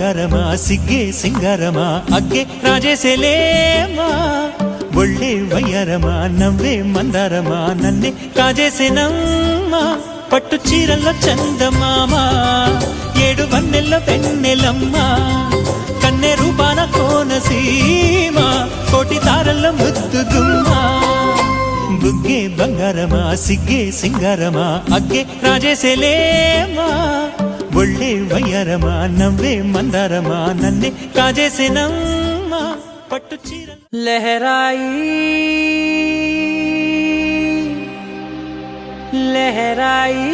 బంగారమా సిగ్గే సింగారమా అగ్గే రాజేసేలేమా ఒళ్ళే వయ్యారమా నవ్వే మందారమా నన్నే కాజేసేనమ్మా పట్టు చీరల్లో చందమామా ఏడు వన్నెల్ల వెన్నెలమ్మా కన్నె రూపాన కోనసీమా కోటి తారల్ల ముద్దుగుమ్మా బుగ్గే బంగారమా సిగ్గే సింగారమా అగ్గే రాజేసేలేమా ఒళ్ళే వయ్యారమా నవ్వే మందారమా నన్నే కాజేసేనమ్మా పట్టు చీర లహరాయి లహరాయి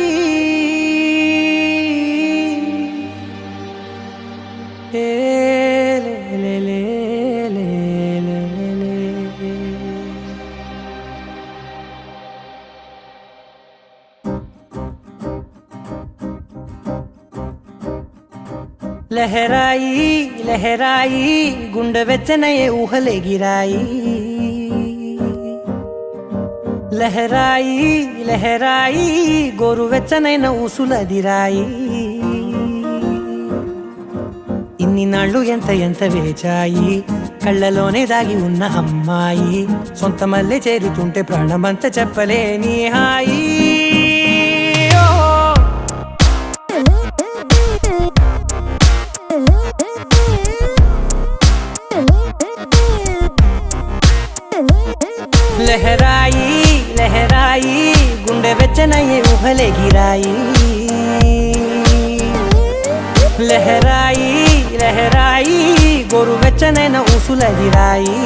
ఏ లే లే లే లే లే లహరాయి లహరాయి గుండె వెచ్చనయే ఊహలే గిరాయి లహరాయి లహరాయి గోరు వెచ్చనైన ఊసులదిరాయి ఇన్ని నాళ్ళు ఎంత ఎంత వేచాయి కళ్ళలోనే దాగి ఉన్న అమ్మాయి సొంత మల్లె చేరుతుంటే ప్రాణమంత చెప్పలేని హాయి లహరాయి లహరాయి గుండె వెచ్చనయ్యే ఊహలే గిరాయి లహరాయి లహరాయి గోరు వెచ్చనైన ఊసులదిరాయి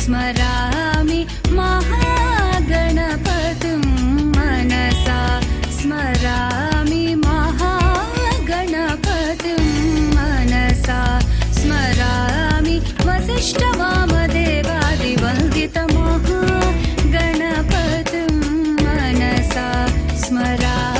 स्मरामि महागणपतिं मनसा स्मरामि महागणपतिं मनसा स्मरामि वसिष्ठवामदेवादिवन्दितमहागणपतिं मनसा स्मरामि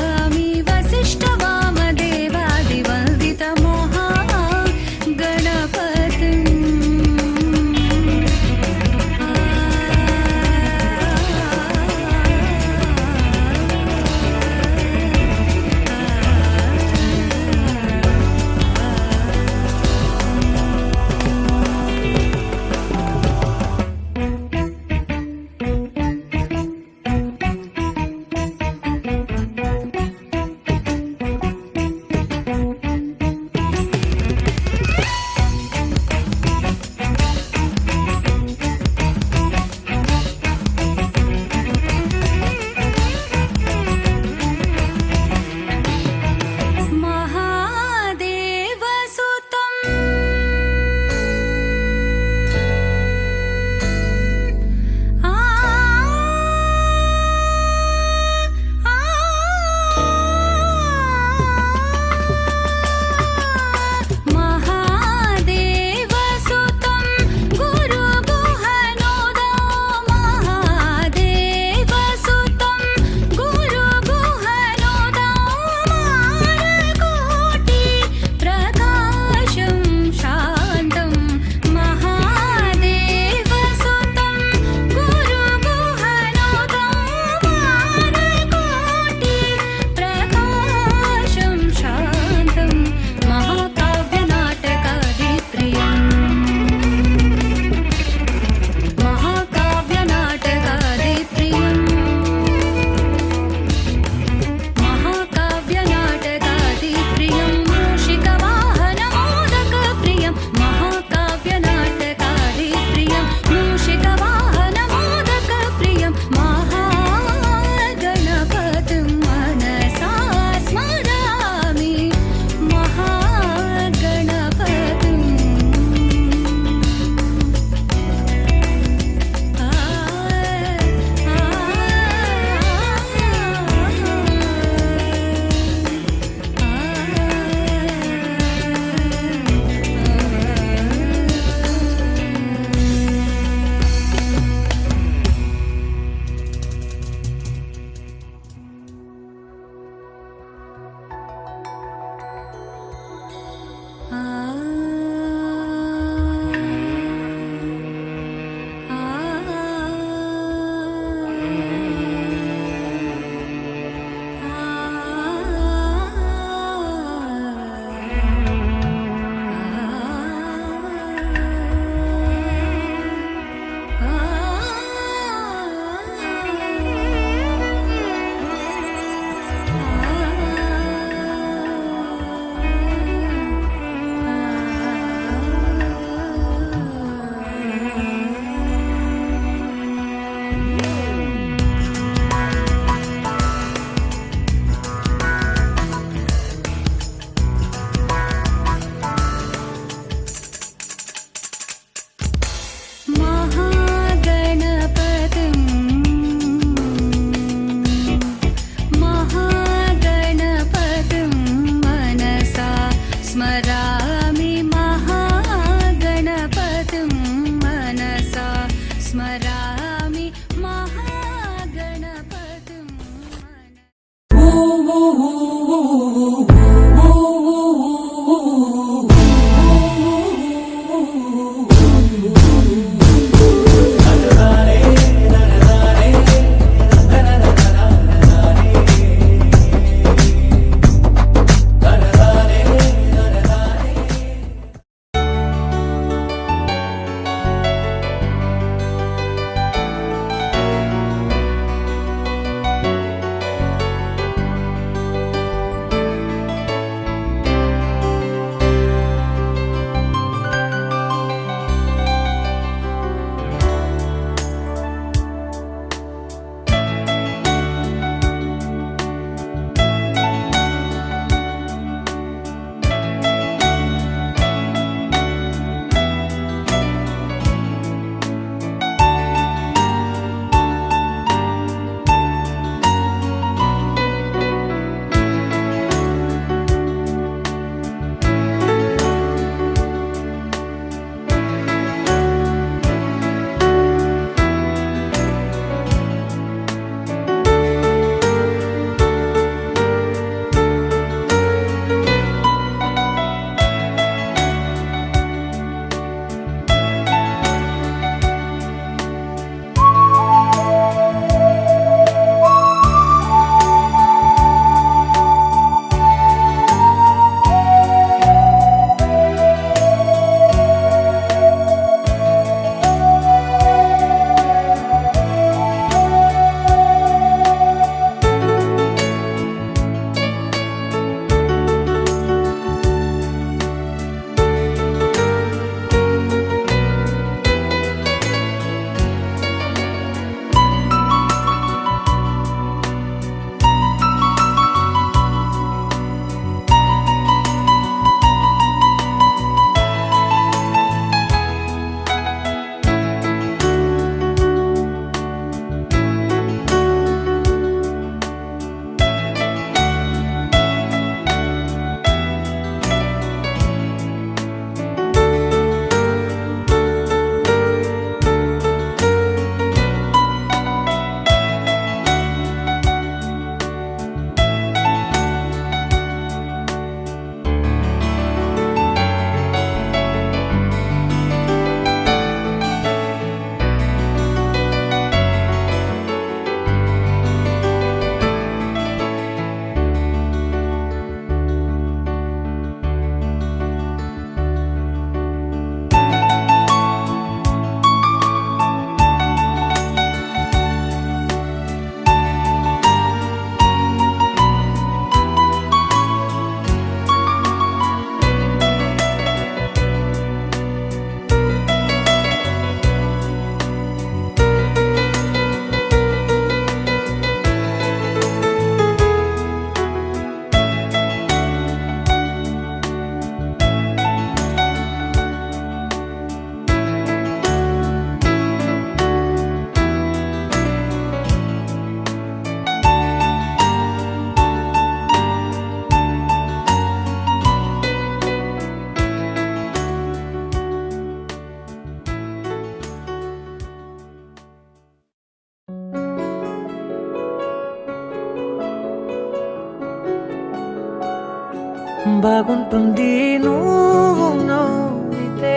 బాగుంటుంది నువ్వు నవ్వితే,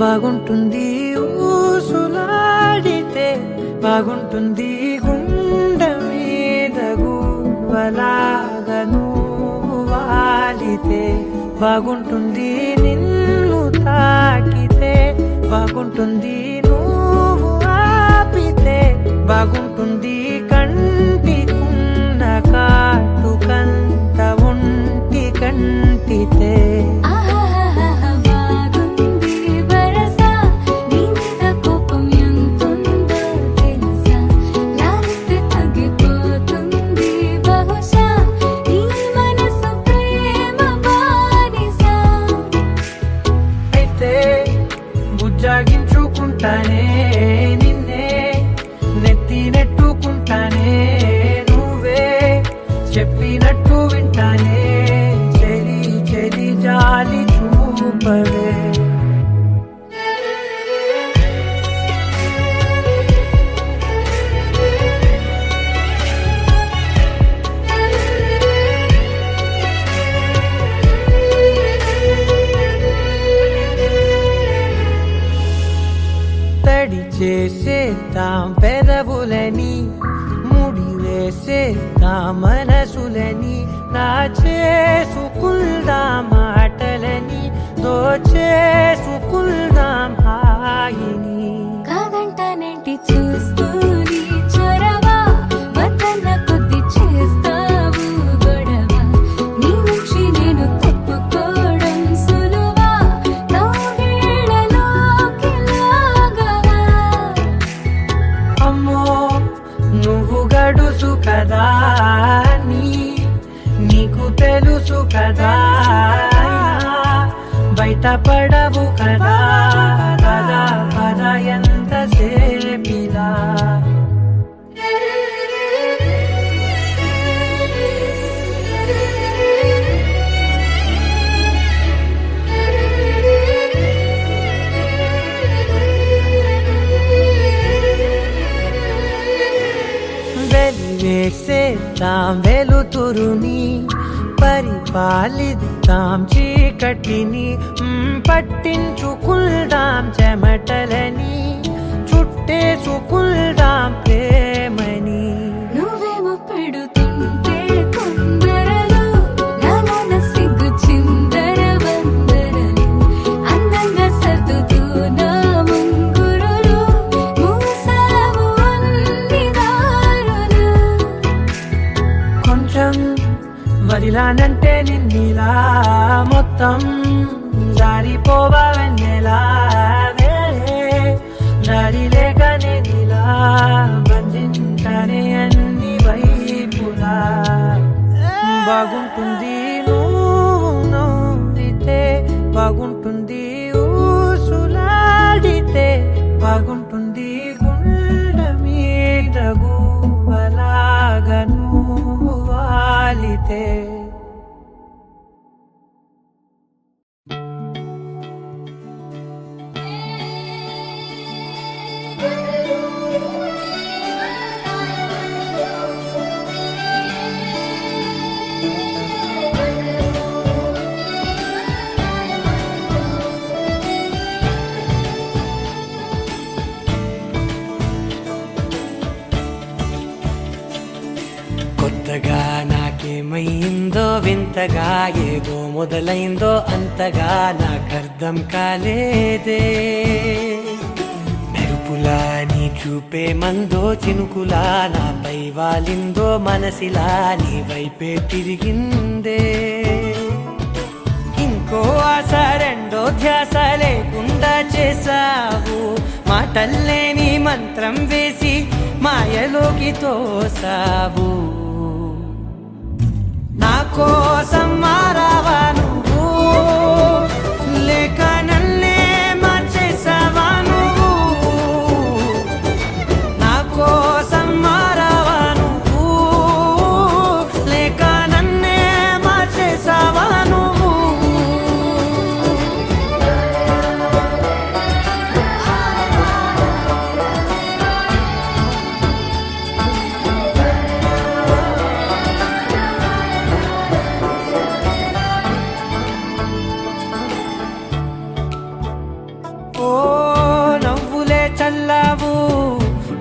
బాగుంటుంది ఊసులాడితే, బాగుంటుంది గుండె మీద గువ్వలాగా నువ్వు వాలితే, బాగుంటుంది నిన్ను తాకితే, బాగుంటుంది నువ్వు ఆపితే, బాగుంటుంది కంటికున్న కాటుకంత ఒంటి కంటితే. బాగుంది వరస నీ మీద కోపం ఎంతుందో తెలుసా, లాలిస్తే తగ్గిపోతుంది బహుశా నీ మనసు ప్రేమ బానిస. అయితే బుజ్జాగించుకుంటానే నిన్నే, నెత్తి నెట్టుకుంటానే నువ్వే చెప్పినట్టు వింటానే, చెలి చెలి జాలి చూపవే. తడి చేసేద్దాం పెదవులని, ముడి వేసేద్దాం మనసులని, నా చేసుకుందాం మాటలని, దోచేసుకుందాం హాయిని. కాదంటానేంటి చూస్తూని చొరవ, వద్దన్న కొద్ది చేస్తావు గొడవ, నీ నుంచి నేను తప్పుకోవడం సులువా, నవ్వేళ్ళలోకి లాగవా. అమ్మో నువ్వు గడుసు కదా, నీకు తెలుసు కదా, బయట పడవు కదా, పద పద ఎంతసేపిలా. వెలివేసేద్దాం వెలుతురుని, పరిపాలిద్దాం చీకటిని, పట్టించుకుందాం చెమటలని, చుట్టేసుకుందాం ప్రేమని. నువ్వేమో పెడుతుంటే కొందరలు, నాలోన సిగ్గు చిందర వందరలు, అందంగా సర్దుతూ నా ముంగురులు, మూసావు అన్ని దారులు. కొంచెం వదిలానంటే నిన్నిలా, మొత్తం జారిపోవా వెన్నెలా, దారి లేక నేనిలా బంధించనే అన్ని వైపులా. బాగుంటుంది నువ్వు నవ్వితే, బాగుంటుంది ఊసులాడితే, బాగుంటుంది గుండె మీద గువ్వలాగా నువ్వు వాలితే. కొత్తగా నాకేమైందో వింతగా, ఏదో మొదలైందో అంతగా నాకర్థం కాలేదే. మెరుపులా నీ చూపే మందో, చినుకులా నాపై వాలిందో, మనసిలా నీ వైపే తిరిగిందే. ఇంకో ఆశ రెండో ధ్యాస లేకుండా చేసావు, మాటల్లే నీ మంత్రం వేసి మాయలోకి తోసావు. నా కోసం మారావా నువ్వు, లేక నన్నే మార్చేసావా నువ్వు. నా కోసం మారావా నువ్వు, లేక నన్నే మార్చేసావా నువ్వు.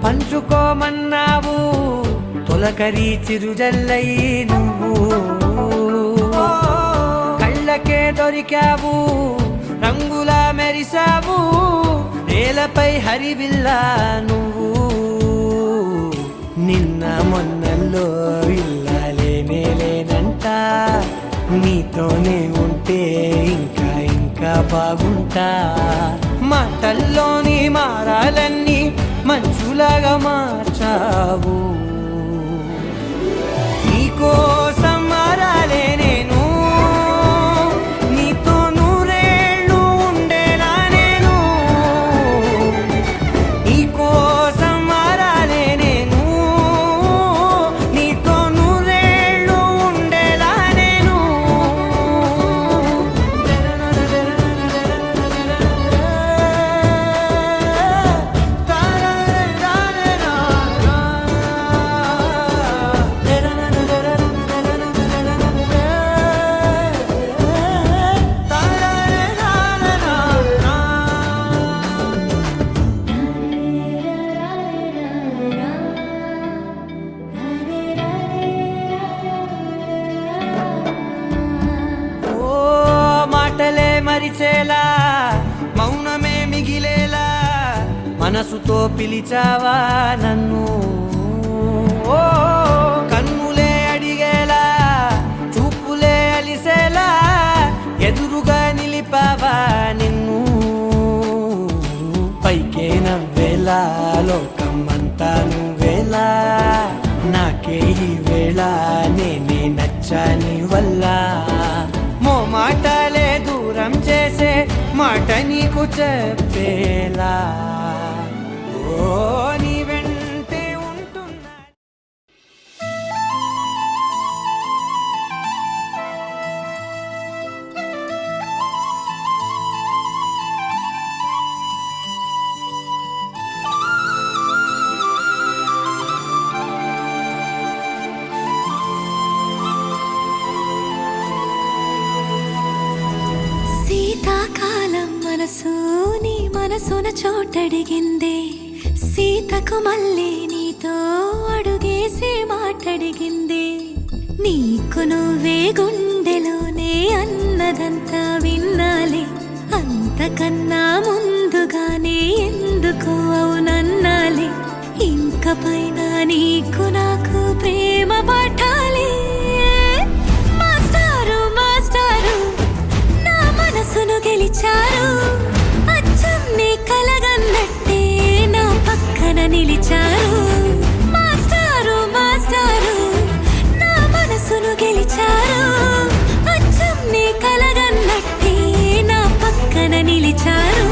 పంచుకోమన్నావు తొలకరి చిరుజల్లై నువ్వు కళ్ళకే దొరికావు రంగులా మెరిసావు నేలపై హరివిల్లా నువ్వు నిన్న మొన్నల్లో ఇల్లాలేనే లేనంట నీతోనే ఉంటే ఇంకా ఇంకా బాగుంటా మాటల్లోని మారాలన్నీ మంచులాగా మార్చావు నీకోసం మారాలే నేను నీతో నూరేళ్ళు ఉండేలా నేను నీకోసం మారాలే నేను నీతో నూరేళ్ళు ఉండేలా నేను మాటలే మరిచేలా మౌనమే మిగిలేలా మనసుతో పిలిచావా నన్ను ఓ కన్నులే అడిగేలా చూపులే అలిసేలా ఎదురుగా నిలిపావా నిన్ను పైకే నవ్వేలా లోకం అంతా నువ్వేలా నాకే ఈ వేళ నేనే నచ్చాని వల్ల మాటలే దూరం చేసే మాట నీకు చెప్పేలా ఓ నీ వెంటే ఉంటున్నా శీతాకాలం మనసు నీ మనసున చోటడిగిందే సీతకు మళ్ళీ నీతో అడుగేసి మాటడిగిందే నీకు నువ్వే గుండెలోనే అన్నదంతా విన్నాలే అంతకన్నా ముందుగానే ఎందుకు అవునన్నాలే ఇంక పైన నీకు నాకు ప్రేమ పాఠాలే మాస్టారు మాస్టారు నా మనసును గెలిచారు అచ్చం నీ కలగన్నట్టే నా పక్కన నిలిచారు మాస్టారు మాస్టారు నా మనసును గెలిచారు అచ్చం నీ కలగన్నట్టే నా పక్కన నిలిచారు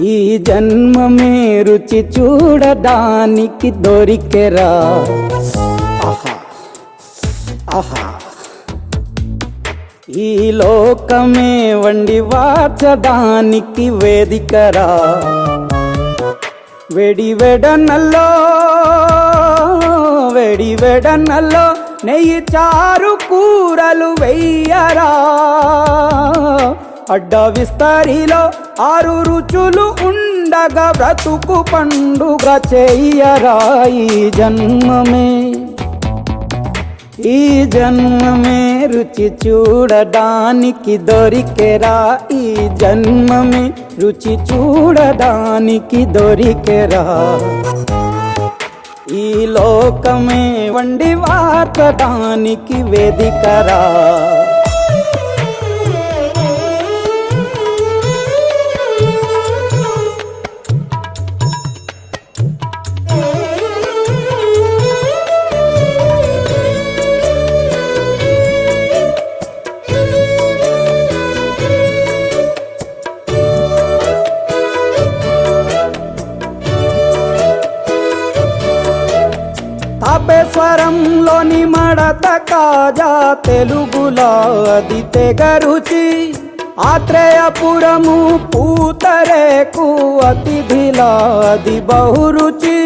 ఈ జన్మమే రుచి చూడడానికి దొరికెరా ఆహా ఆహా ఈ లోకమే వండి వార్చడానికి వేదికరా వెడి వెడనల్లో వెడనల్లో నెయ్యి చారు కూరలు వెయ్యరా అడ్డ విస్తరిలో 6 రుచులు ఉండగా బ్రతుకు పండుగ చెయ్యరా ఈ జన్మమే రుచి చూడడానికి దొరికెరా ఈ జన్మమే రుచి చూడడానికి దొరికెరా ఈ లోకమే వండి వార్చడానికి వేదికరా తాపేశ్వరంలోని మడత కాజా తెలుగులో అది తెగ రుచి ఆత్రేయపురము పూతరేకు అతిథిలా అది బహురుచి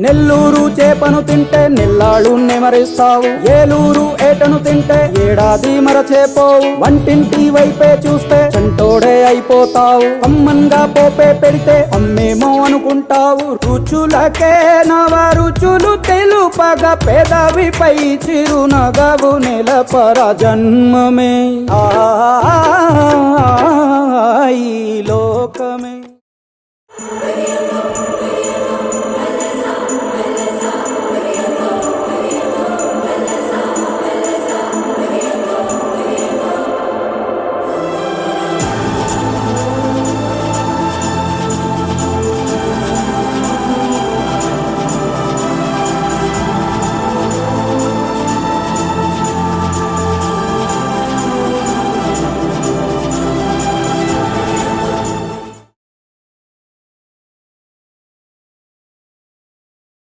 నెల్లూరు చేపను తింటే నెల్లాళ్ళు నెమరిస్తావు ఏలూరు ఏటను తింటే ఏడాది మరచేపోవు వంటింటి వైపే చూస్తే చంటోడే అయిపోతావు అమ్మన్గా పోపే పెడితే అమ్మేమో అనుకుంటావు రుచులకే నవ రుచులు తెలుపగ పెదవిపై చిరునగవు నెలపర జన్మమే ఈ లోకమే